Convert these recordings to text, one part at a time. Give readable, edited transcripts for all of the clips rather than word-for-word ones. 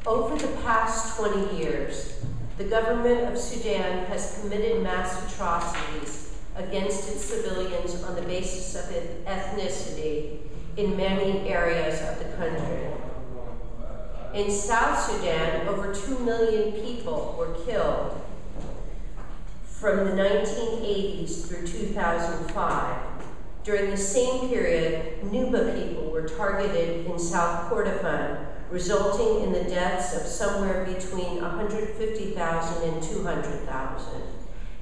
Over the past 20 years, the government of Sudan has committed mass atrocities against its civilians on the basis of ethnicity in many areas of the country. In South Sudan, over 2 million people were killed from the 1980s through 2005. During the same period, Nuba people were targeted in South Kordofan, resulting in the deaths of somewhere between 150,000 and 200,000.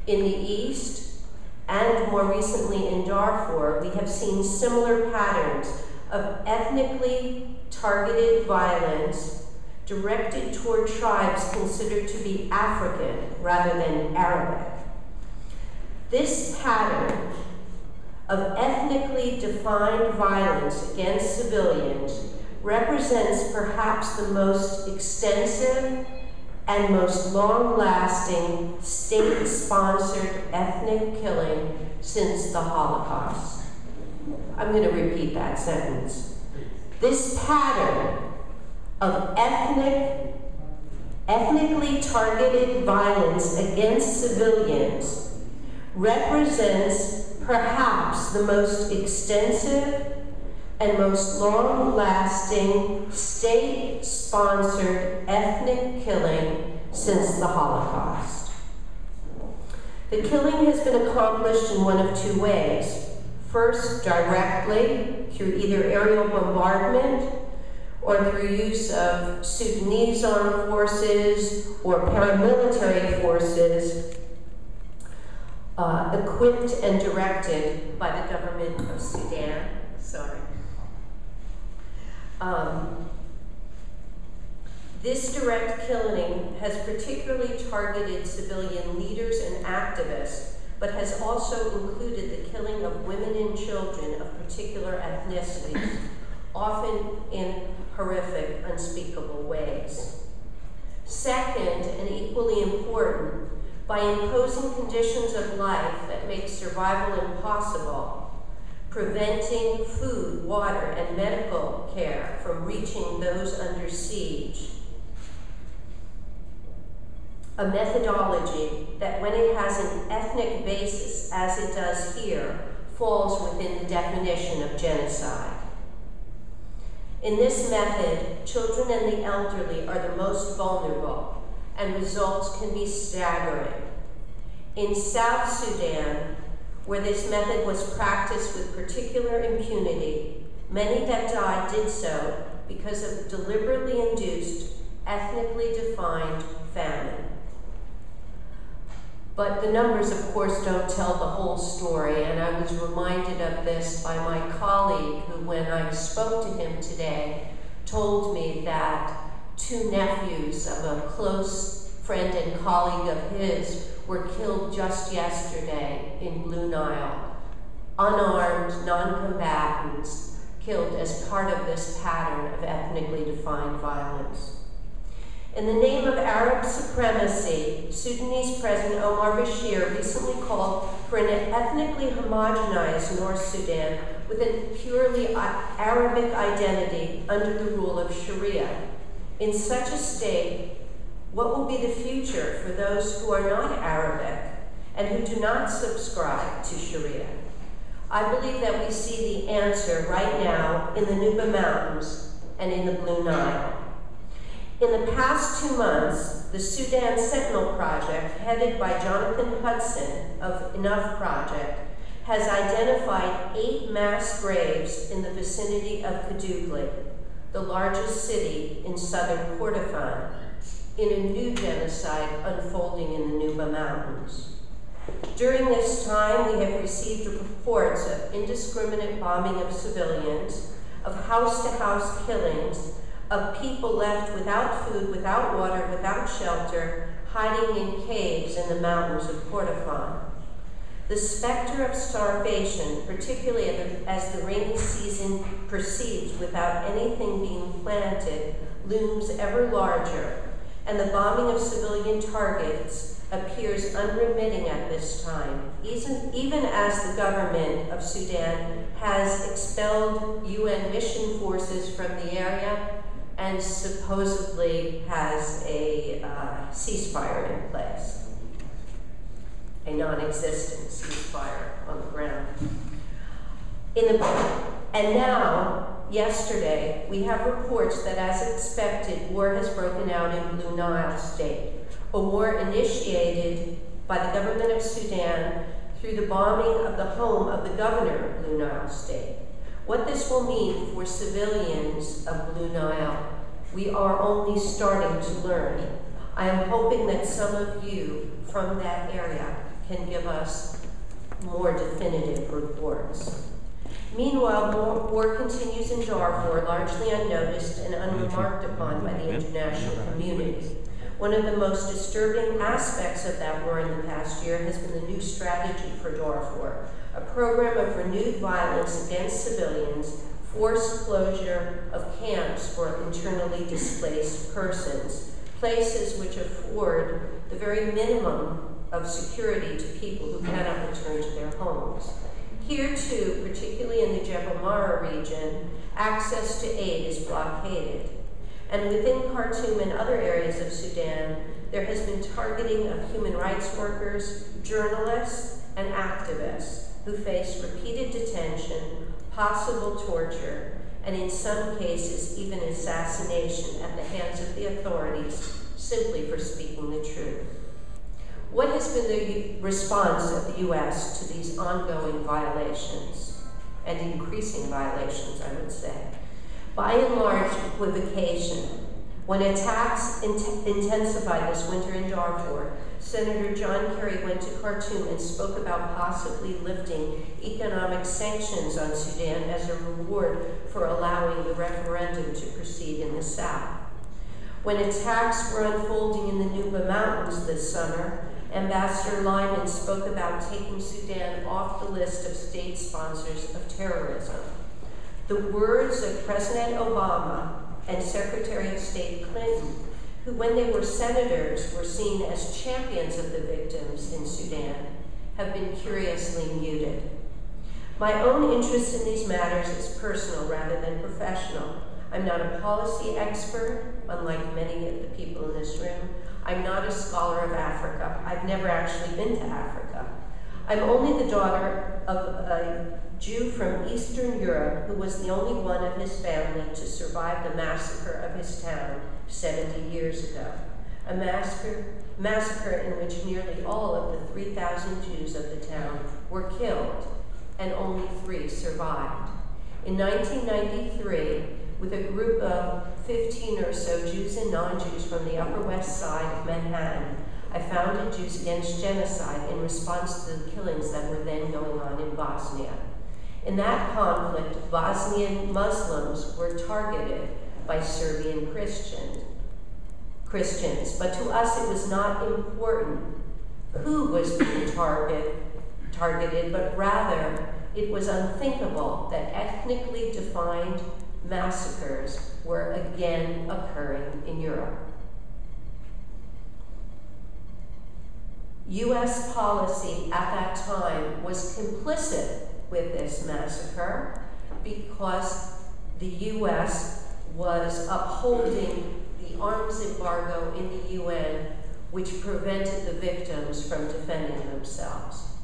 In the east, and more recently in Darfur, we have seen similar patterns of ethnically targeted violence directed toward tribes considered to be African rather than Arabic. This pattern of ethnically defined violence against civilians represents perhaps the most extensive and most long-lasting state-sponsored ethnic killing since the Holocaust. I'm going to repeat that sentence. This pattern of ethnically targeted violence against civilians represents perhaps the most extensive and most long-lasting state-sponsored ethnic killing since the Holocaust. The killing has been accomplished in one of two ways. First, directly through either aerial bombardment or through use of Sudanese armed forces or paramilitary forces equipped and directed by the government of Sudan. This direct killing has particularly targeted civilian leaders and activists, but has also included the killing of women and children of particular ethnicities, often in horrific, unspeakable ways. Second, and equally important, by imposing conditions of life that make survival impossible, preventing food, water, and medical care from reaching those under siege. A methodology that, when it has an ethnic basis, as it does here, falls within the definition of genocide. In this method, children and the elderly are the most vulnerable, and results can be staggering. In South Sudan, where this method was practiced with particular impunity, many that died did so because of deliberately induced, ethnically defined famine. But the numbers, of course, don't tell the whole story, and I was reminded of this by my colleague who, when I spoke to him today, told me that 2 nephews of a close friend and colleague of his were killed just yesterday in Blue Nile. Unarmed, non-combatants killed as part of this pattern of ethnically defined violence. In the name of Arab supremacy, Sudanese President Omar Bashir recently called for an ethnically homogenized North Sudan with a purely Arabic identity under the rule of Sharia. In such a state, what will be the future for those who are not Arabic and who do not subscribe to Sharia? I believe that we see the answer right now in the Nuba Mountains and in the Blue Nile. In the past 2 months, the Sudan Sentinel Project, headed by Jonathan Hudson of Enough Project, has identified 8 mass graves in the vicinity of Kadugli, the largest city in southern Kordofan, in a new genocide unfolding in the Nuba Mountains. During this time, we have received reports of indiscriminate bombing of civilians, of house-to-house killings, of people left without food, without water, without shelter, hiding in caves in the mountains of Kordofan. The specter of starvation, particularly as the rainy season proceeds without anything being planted, looms ever larger, and the bombing of civilian targets appears unremitting at this time, even as the government of Sudan has expelled UN mission forces from the area and supposedly has a ceasefire in place, a non-existent ceasefire on the ground. And now, yesterday, we have reports that, as expected, war has broken out in Blue Nile State, a war initiated by the government of Sudan through the bombing of the home of the governor of Blue Nile State. What this will mean for civilians of Blue Nile, we are only starting to learn. I am hoping that some of you from that area can give us more definitive reports. Meanwhile, war continues in Darfur, largely unnoticed and unremarked upon by the international community. One of the most disturbing aspects of that war in the past year has been the new strategy for Darfur, a program of renewed violence against civilians, forced closure of camps for internally displaced persons, places which afford the very minimum of security to people who cannot return to their homes. Here too, particularly in the Jebel Mara region, access to aid is blockaded. And within Khartoum and other areas of Sudan, there has been targeting of human rights workers, journalists, and activists who face repeated detention, possible torture, and in some cases, even assassination at the hands of the authorities simply for speaking the truth. What has been the response of the U.S. to these ongoing violations, and increasing violations, I would say? By and large, equivocation. When attacks intensified this winter in Darfur, Senator John Kerry went to Khartoum and spoke about possibly lifting economic sanctions on Sudan as a reward for allowing the referendum to proceed in the south. When attacks were unfolding in the Nuba Mountains this summer, Ambassador Lyman spoke about taking Sudan off the list of state sponsors of terrorism. The words of President Obama and Secretary of State Clinton, who when they were senators were seen as champions of the victims in Sudan, have been curiously muted. My own interest in these matters is personal rather than professional. I'm not a policy expert, unlike many of the people in this room. I'm not a scholar of Africa. I've never actually been to Africa. I'm only the daughter of a Jew from Eastern Europe who was the only one of his family to survive the massacre of his town 70 years ago. A massacre in which nearly all of the 3,000 Jews of the town were killed, and only 3 survived. In 1993, with a group of 15 or so Jews and non-Jews from the Upper West Side of Manhattan, I founded Jews Against Genocide in response to the killings that were then going on in Bosnia. In that conflict, Bosnian Muslims were targeted by Serbian Christians, but to us it was not important who was being targeted, but rather it was unthinkable that ethnically defined massacres were again occurring in Europe. U.S. policy at that time was complicit with this massacre because the U.S. was upholding the arms embargo in the UN, which prevented the victims from defending themselves.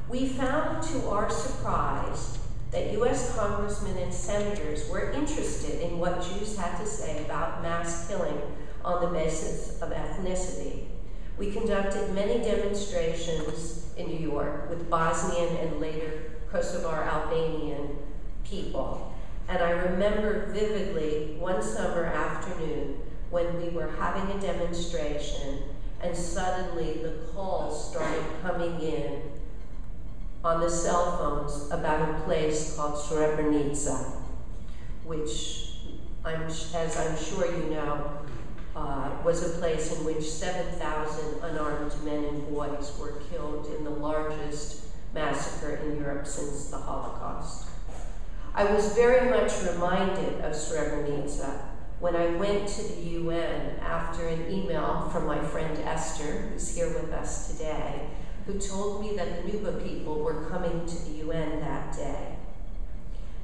We found, to our surprise, that U.S. congressmen and senators were interested in what Jews had to say about mass killing on the basis of ethnicity. We conducted many demonstrations in New York with Bosnian and later Kosovar Albanian people. And I remember vividly one summer afternoon when we were having a demonstration and suddenly the calls started coming in on the cell phones about a place called Srebrenica, which, as I'm sure you know, was a place in which 7,000 unarmed men and boys were killed in the largest massacre in Europe since the Holocaust. I was very much reminded of Srebrenica when I went to the UN after an email from my friend Esther, who's here with us today, who told me that the Nuba people were coming to the UN that day.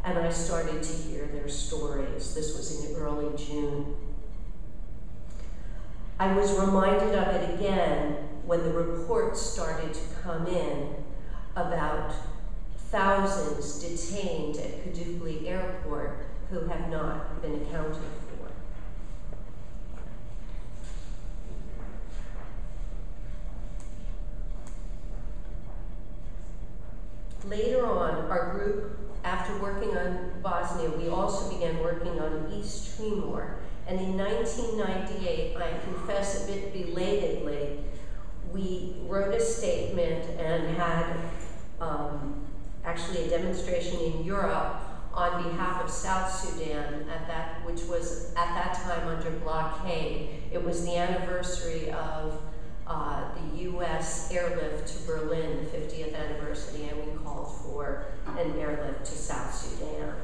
and I started to hear their stories. This was in early June. I was reminded of it again when the reports started to come in about thousands detained at Kadugli Airport who have not been accounted for. Later on, our group, after working on Bosnia, we also began working on East Timor. And in 1998, I confess a bit belatedly, we wrote a statement and had actually a demonstration in Europe on behalf of South Sudan, which was at that time under blockade. It was the anniversary of the U.S. airlift to Berlin, the 50th anniversary, and we called for an airlift to South Sudan.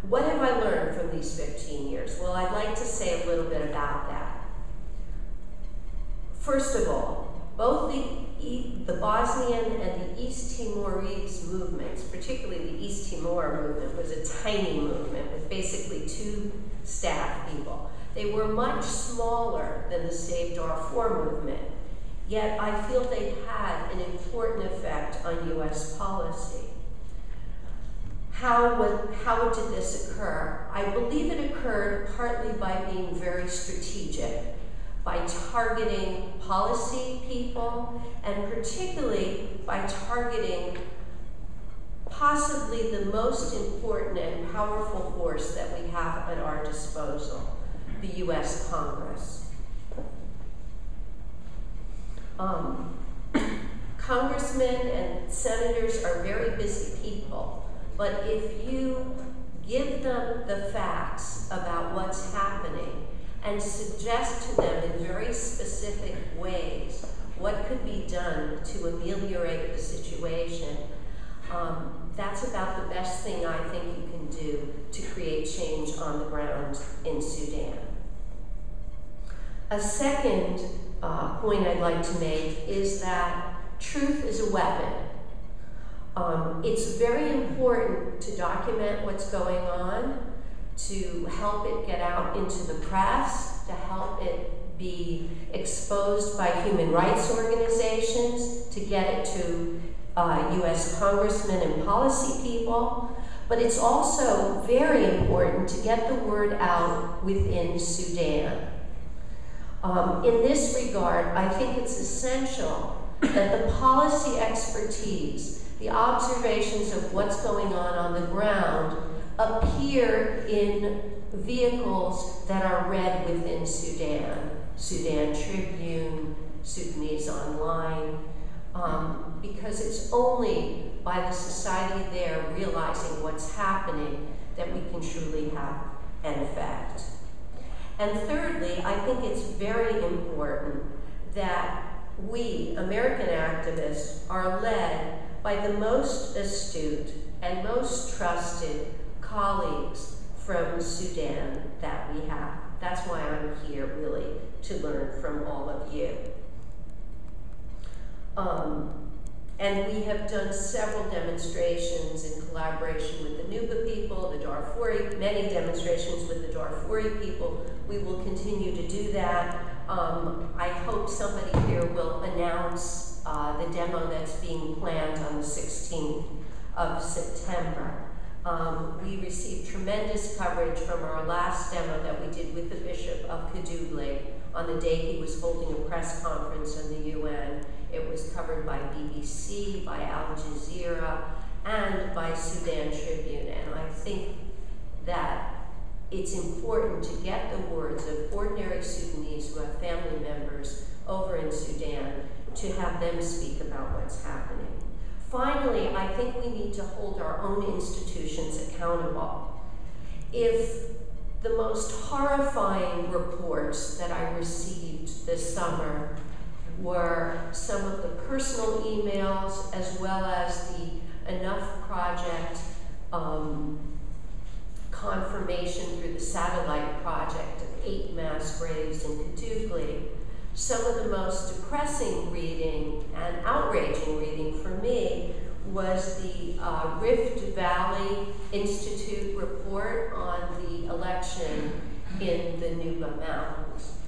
What have I learned from these 15 years? Well, I'd like to say a little bit about that. First of all, both the Bosnian and the East Timorese movements, particularly the East Timor movement, was a tiny movement with basically 2 staff people. They were much smaller than the Save Darfur movement, yet I feel they had an important effect on U.S. policy. How did this occur? I believe it occurred partly by being very strategic, by targeting policy people, and particularly by targeting possibly the most important and powerful force that we have at our disposal, the U.S. Congress. Congressmen and senators are very busy people, but if you give them the facts about what's happening and suggest to them in very specific ways what could be done to ameliorate the situation, that's about the best thing I think you can do to create change on the ground in Sudan. A second point I'd like to make is that truth is a weapon. It's very important to document what's going on, to help it get out into the press, to help it be exposed by human rights organizations, to get it to U.S. congressmen and policy people. But it's also very important to get the word out within Sudan. In this regard, I think it's essential that the policy expertise, the observations of what's going on the ground, appear in vehicles that are read within Sudan. Sudan Tribune, Sudanese Online, because it's only by the society there realizing what's happening that we can truly have an effect. And thirdly, I think it's very important that we, American activists, are led by the most astute and most trusted colleagues from Sudan that we have. That's why I'm here, really, to learn from all of you. And we have done several demonstrations in collaboration with the Nuba people, the Darfuri, many demonstrations with the Darfuri people. We will continue to do that. I hope somebody here will announce the demo that's being planned on the 16th of September. We received tremendous coverage from our last demo that we did with the Bishop of Kadugli on the day he was holding a press conference in the UN. It was covered by BBC, by Al Jazeera, and by Sudan Tribune. And I think that it's important to get the words of ordinary Sudanese who have family members over in Sudan, to have them speak about what's happening. Finally, I think we need to hold our own institutions accountable. If the most horrifying reports that I received this summer were some of the personal emails, as well as the Enough Project confirmation through the satellite project of 8 mass graves in Kadugli, some of the most depressing reading and outraging reading for me was the Rift Valley Institute report on the election in the Nuba Mountains.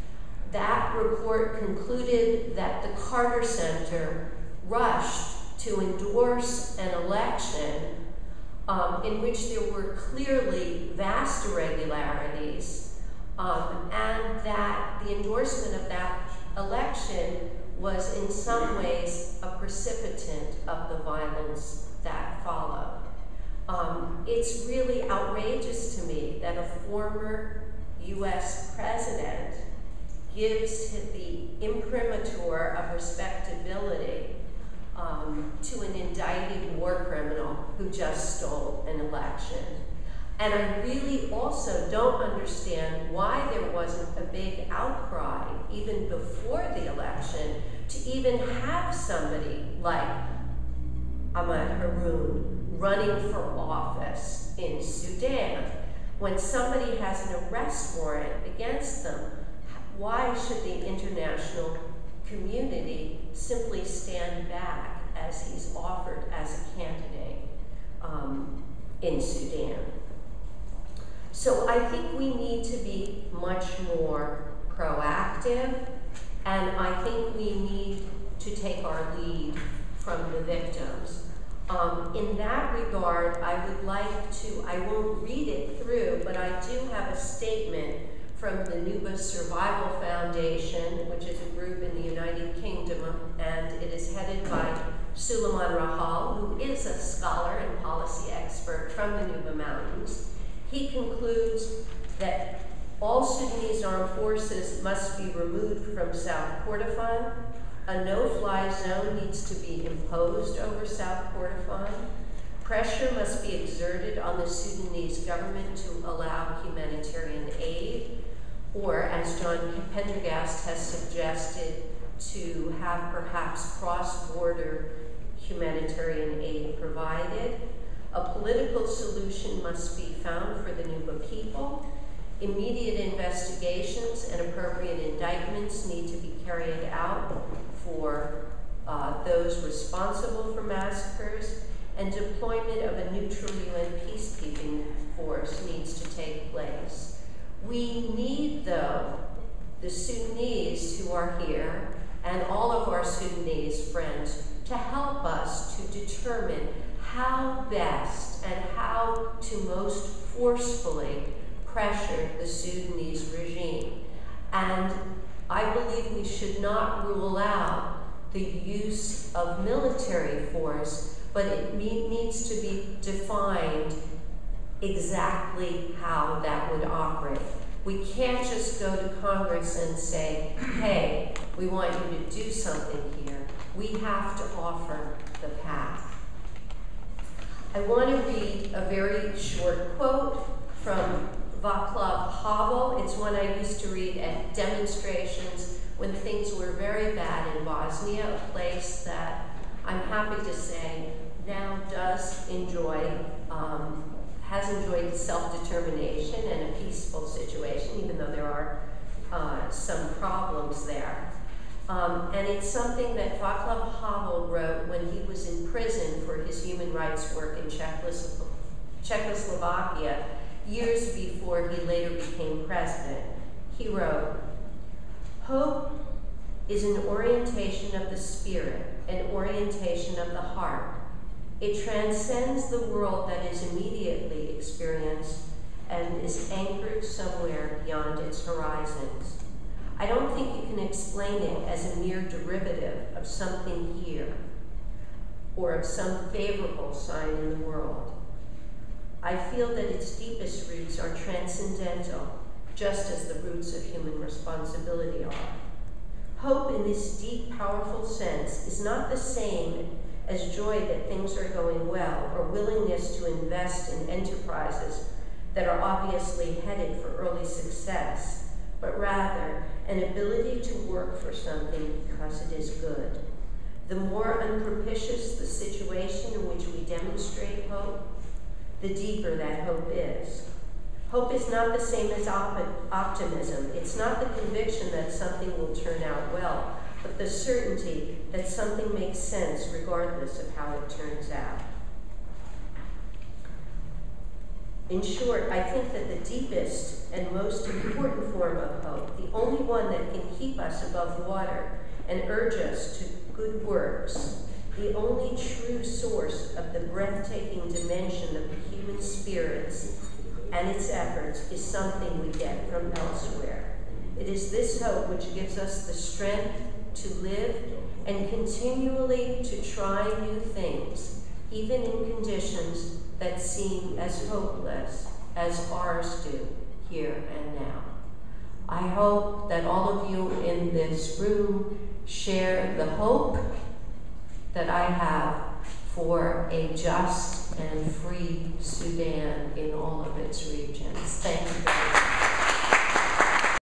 That report concluded that the Carter Center rushed to endorse an election in which there were clearly vast irregularities, and that the endorsement of that election was in some ways a precipitant of the violence that followed. It's really outrageous to me that a former US president gives the imprimatur of respectability to an indicted war criminal who just stole an election. And I really also don't understand why there wasn't a big outcry even before the election to even have somebody like Ahmad Haroun running for office in Sudan. When somebody has an arrest warrant against them, why should the international community simply stand back as he's offered as a candidate in Sudan? So I think we need to be much more proactive, and I think we need to take our lead from the victims. In that regard, I would like to, I won't read it through, but I do have a statement from the Nuba Survival Foundation, which is a group in the United Kingdom, and it is headed by Suleiman Rahal, who is a scholar and policy expert from the Nuba Mountains. He concludes that all Sudanese armed forces must be removed from South Kordofan. A no-fly zone needs to be imposed over South Kordofan. Pressure must be exerted on the Sudanese government to allow humanitarian aid, or as John Pendergast has suggested, to have perhaps cross-border humanitarian aid provided. A political solution must be found for the Nuba people. Immediate investigations and appropriate indictments need to be carried out for those responsible for massacres, and deployment of a neutral UN peacekeeping force needs to take place. We need, though, the Sudanese who are here and all of our Sudanese friends to help us to determine how best and how to most forcefully pressure the Sudanese regime. And I believe we should not rule out the use of military force, but it needs to be defined exactly how that would operate. We can't just go to Congress and say, hey, we want you to do something here. We have to offer the path. I want to read a very short quote from Václav Havel. It's one I used to read at demonstrations when things were very bad in Bosnia, a place that I'm happy to say now does enjoy, has enjoyed self-determination and a peaceful situation, even though there are some problems there. And it's something that Václav Havel wrote when he was in prison for his human rights work in Czechoslovakia, years before he later became president. He wrote, "Hope is an orientation of the spirit, an orientation of the heart. It transcends the world that is immediately experienced and is anchored somewhere beyond its horizons. I don't think you can explain it as a mere derivative of something here or of some favorable sign in the world. I feel that its deepest roots are transcendental, just as the roots of human responsibility are. Hope in this deep, powerful sense is not the same as joy that things are going well or willingness to invest in enterprises that are obviously headed for early success, but rather an ability to work for something because it is good. The more unpropitious the situation in which we demonstrate hope, the deeper that hope is. Hope is not the same as optimism. It's not the conviction that something will turn out well. but the certainty that something makes sense regardless of how it turns out. In short, I think that the deepest and most important form of hope, the only one that can keep us above water and urge us to good works, the only true source of the breathtaking dimension of the human spirits and its efforts, is something we get from elsewhere. It is this hope which gives us the strength to live and continually to try new things, even in conditions that seem as hopeless as ours do here and now. I hope that all of you in this room share the hope that I have for a just and free Sudan in all of its regions. Thank you very much.